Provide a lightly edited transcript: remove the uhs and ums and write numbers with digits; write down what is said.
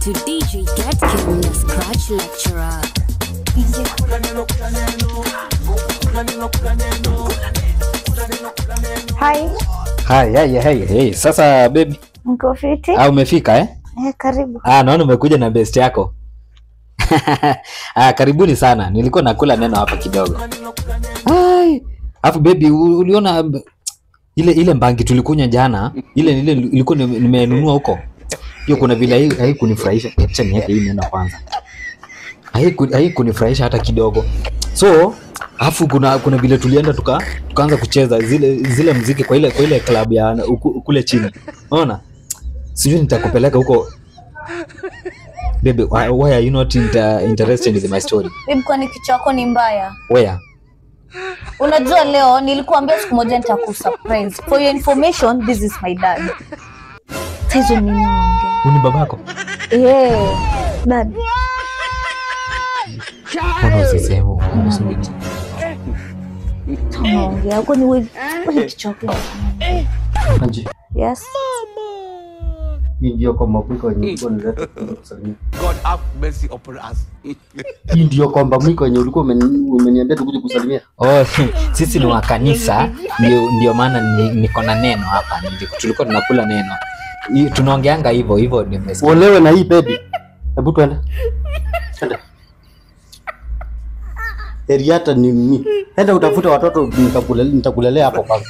to DJ Get Kim, the Scratch Lecturer. Hi. Sasa baby. Mko fiti? Umefika eh? Karibu. Naona umekuja na best yako. Karibuni sana. Nilikuwa nakula neno hapa kidogo. Alafu baby, uliona ile mbangi tulikunywa jana, ile ilikuwa nimenunua huko. Hiyo kuna vile haikunifurahisha. Acha niweke hii neno kwanza. Haikunifurahisha hata kidogo. So, alafu kuna vile tulienda tukaanza kucheza zile muziki kwa ile club ya kule chini. Unaona? Sijui nitakupeleka huko. Baby, why are you not interested in my story? Baby, kwani kichwa chako ni mbaya? Where? Unajua leo nilikuambia siku moja nitakusurprise. For your information, this is my dad. Sasa nini unaongea? Ni babako? Dad. Mbona usisemu? Unaongea kwani wewe kichwa chako? Anji. Yes. Hii ndio kwamba mwiko yenye ulikuwa unaleta kusalimia. God have mercy upon us. Hii ndio kwamba mwiko yenye ulikuwa umeniambia tukuje kusalimia. Sisi ni wa kanisa, ndio maana niko na neno hapa. Tulikuwa tunakula neno. Tunaongeanga hivyo ndio mmesikia. Olewe na hii baby. Hebu twende. Eriata ni mimi. Enda utafuta watoto nitakulelea hapo kwanza.